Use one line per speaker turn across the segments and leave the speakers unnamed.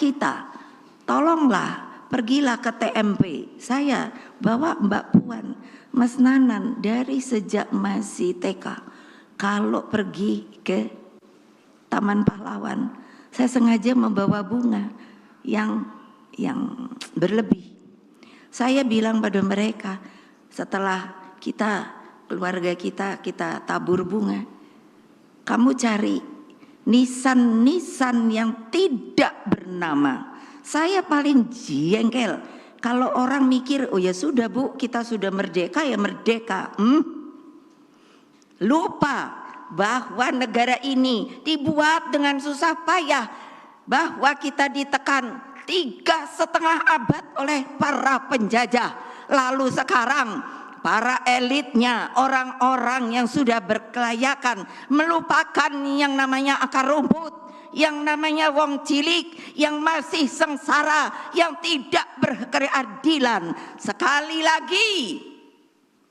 kita, tolonglah pergilah ke TMP. Saya bawa Mbak Puan, Mas Nanan dari sejak masih TK. Kalau pergi ke Taman Pahlawan, saya sengaja membawa bunga yang berlebih. Saya bilang pada mereka, setelah keluarga kita tabur bunga, kamu cari nisan-nisan yang tidak bernama. Saya paling jengkel kalau orang mikir, oh ya sudah Bu, kita sudah merdeka ya merdeka. Lupa bahwa negara ini dibuat dengan susah payah, bahwa kita ditekan 3,5 abad oleh para penjajah. Lalu sekarang para elitnya, orang-orang yang sudah berkelayakan, melupakan yang namanya akar rumput, yang namanya wong cilik, yang masih sengsara, yang tidak berkeadilan. Sekali lagi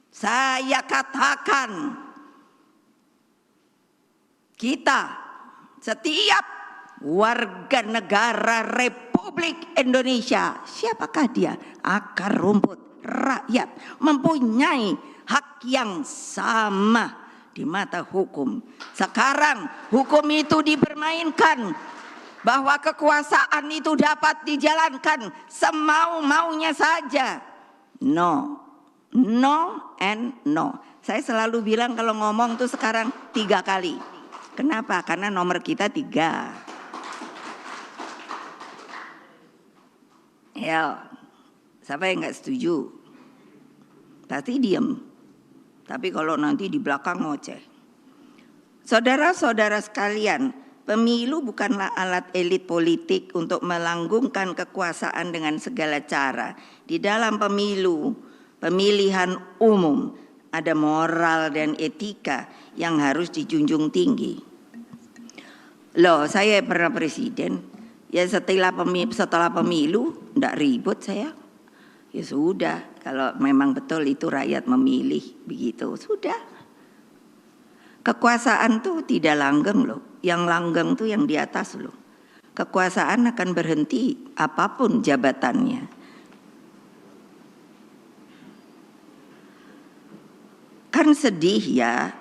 saya katakan, kita setiap warga negara Republik Indonesia, siapakah dia? Akar rumput, rakyat, mempunyai hak yang sama di mata hukum. Sekarang hukum itu dipermainkan, bahwa kekuasaan itu dapat dijalankan semau-maunya saja. No and no. Saya selalu bilang kalau ngomong tuh sekarang 3 kali. Kenapa? Karena nomor kita 3. Ya, siapa yang nggak setuju? Pasti diem. Tapi kalau nanti di belakang ngoceh. Saudara-saudara sekalian, pemilu bukanlah alat elit politik untuk melanggengkan kekuasaan dengan segala cara. Di dalam pemilu, pemilihan umum, ada moral dan etika yang harus dijunjung tinggi. Loh, saya pernah presiden, ya setelah pemilu enggak ribut saya. Ya sudah, kalau memang betul itu rakyat memilih, begitu, sudah. Kekuasaan tuh tidak langgeng loh, yang langgeng tuh yang di atas loh. Kekuasaan akan berhenti apapun jabatannya. Kan sedih ya.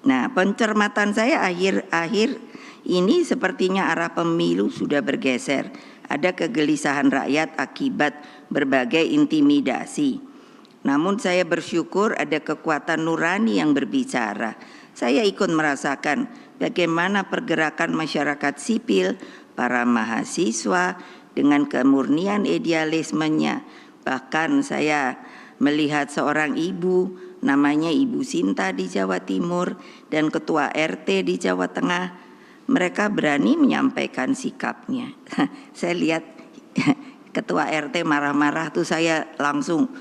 Nah, pencermatan saya akhir-akhir ini sepertinya arah pemilu sudah bergeser. Ada kegelisahan rakyat akibat berbagai intimidasi. Namun saya bersyukur ada kekuatan nurani yang berbicara. Saya ikut merasakan bagaimana pergerakan masyarakat sipil, para mahasiswa dengan kemurnian idealismenya. Bahkan saya melihat seorang ibu, namanya Ibu Sinta di Jawa Timur, dan ketua RT di Jawa Tengah, mereka berani menyampaikan sikapnya. Saya lihat ketua RT marah-marah tuh saya langsung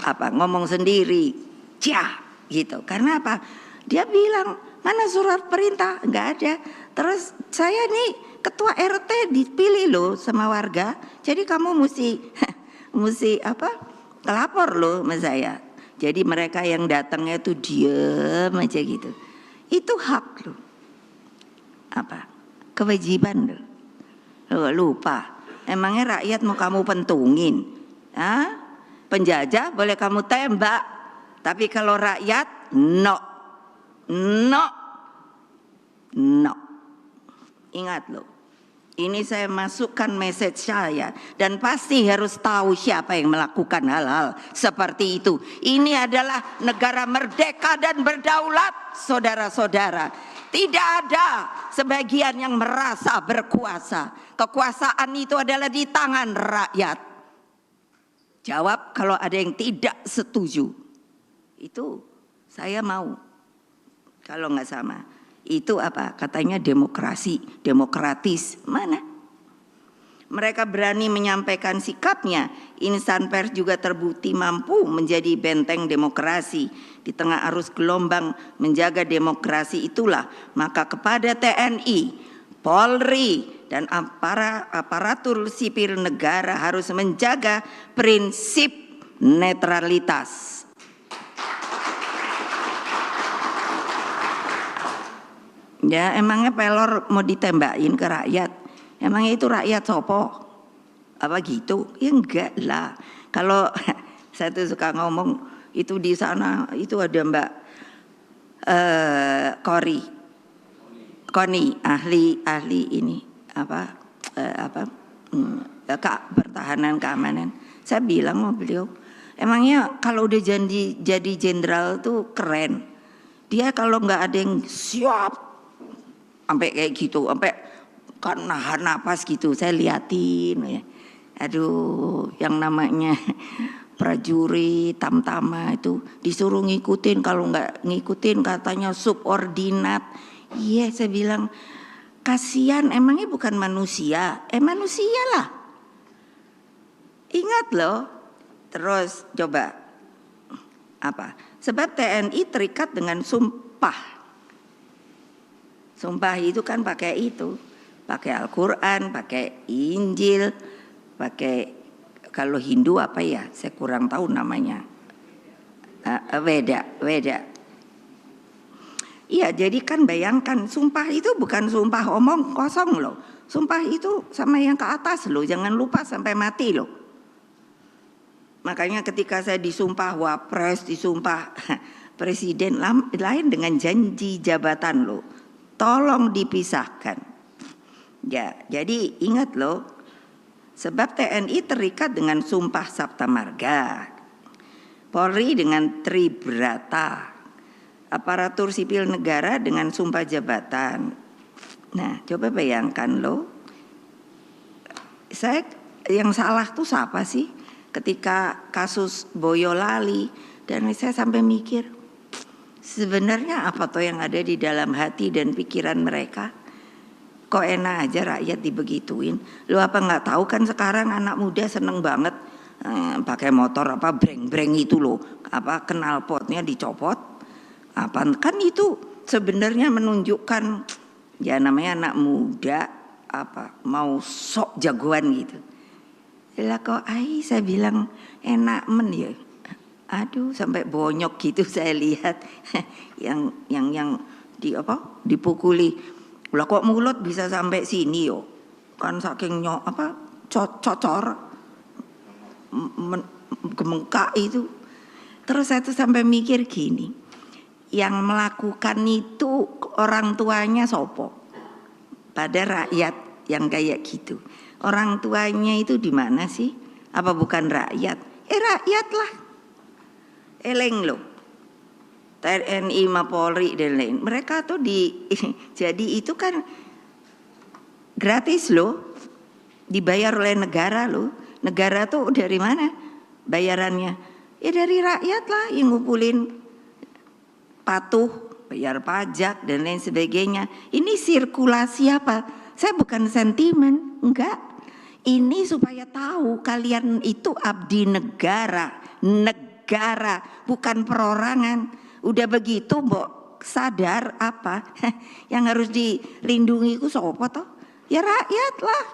ngomong sendiri, cah gitu. Karena apa? Dia bilang, mana surat perintah? Enggak ada. Terus saya nih ketua RT dipilih loh sama warga, jadi kamu mesti lapor loh sama saya. Jadi mereka yang datangnya itu diam aja gitu. Itu hak loh. Kewajiban loh. Lupa. Emangnya rakyat mau kamu pentungin? Penjajah boleh kamu tembak, tapi kalau rakyat no. Ingat loh. Ini saya masukkan message saya, dan pasti harus tahu siapa yang melakukan hal-hal seperti itu. Ini adalah negara merdeka dan berdaulat, saudara-saudara. Tidak ada sebagian yang merasa berkuasa. Kekuasaan itu adalah di tangan rakyat. Jawab kalau ada yang tidak setuju. Itu saya mau. Kalau nggak sama. Itu apa? Katanya demokrasi, demokratis. Mana? Mereka berani menyampaikan sikapnya. Insan pers juga terbukti mampu menjadi benteng demokrasi. Di tengah arus gelombang menjaga demokrasi itulah, maka kepada TNI, Polri, dan aparatur sipil negara harus menjaga prinsip netralitas. Ya emangnya pelor mau ditembakin ke rakyat? Emangnya itu rakyat sopo? Apa gitu? Ya enggak lah. Kalau saya tuh suka ngomong itu di sana itu ada Mbak Koni ahli ini pertahanan keamanan. Saya bilang sama beliau, emangnya kalau udah jadi jenderal tuh keren. Dia kalau nggak ada yang siap sampai kayak gitu, sampai kan nahan napas gitu, saya liatin ya. Aduh, yang namanya prajurit tamtama itu disuruh ngikutin, kalau nggak ngikutin katanya subordinat. Iya, saya bilang kasihan, emangnya bukan manusia? Manusia lah. Ingat loh. Terus coba apa? Sebab TNI terikat dengan sumpah. Sumpah itu kan pakai itu, pakai Al-Quran, pakai Injil, pakai kalau Hindu apa ya? Saya kurang tahu namanya. Weda. Iya, jadi kan bayangkan sumpah itu bukan sumpah omong kosong loh. Sumpah itu sama yang ke atas loh, jangan lupa sampai mati loh. Makanya ketika saya disumpah wapres, disumpah presiden lain dengan janji jabatan loh. Tolong dipisahkan. Ya, jadi ingat loh. Sebab TNI terikat dengan sumpah Sabta Marga. Polri dengan Tribrata. Aparatur sipil negara dengan sumpah jabatan. Nah, coba bayangkan loh. Saya yang salah tuh siapa sih? Ketika kasus Boyolali, dan saya sampai mikir, sebenarnya apa tuh yang ada di dalam hati dan pikiran mereka? Kok enak aja rakyat dibegituin? Lu apa nggak tahu kan sekarang anak muda seneng banget pakai motor apa breng-breng itu loh, apa knalpotnya dicopot. Apa kan itu sebenarnya menunjukkan ya namanya anak muda apa mau sok jagoan gitu. Lah kok saya bilang enak ya. Aduh sampai bonyok gitu saya lihat yang dipukuli. Lah kok mulut bisa sampai sini yo. Kan saking cocor gemengkak itu. Terus saya tuh sampai mikir gini. Yang melakukan itu orang tuanya sopo pada rakyat yang kayak gitu. Orang tuanya itu di mana sih? Apa bukan rakyat? Rakyat lah. Eleng loh. TNI, Polri dan lain. Mereka tuh jadi itu kan gratis loh. Dibayar oleh negara loh. Negara tuh dari mana bayarannya? Ya dari rakyat lah yang ngumpulin patuh, bayar pajak dan lain sebagainya. Ini sirkulasi apa? Saya bukan sentimen, enggak. Ini supaya tahu kalian itu abdi negara, bukan perorangan. Udah begitu, mbok sadar apa? Yang harus dilindungi itu siapa toh? Ya rakyat lah.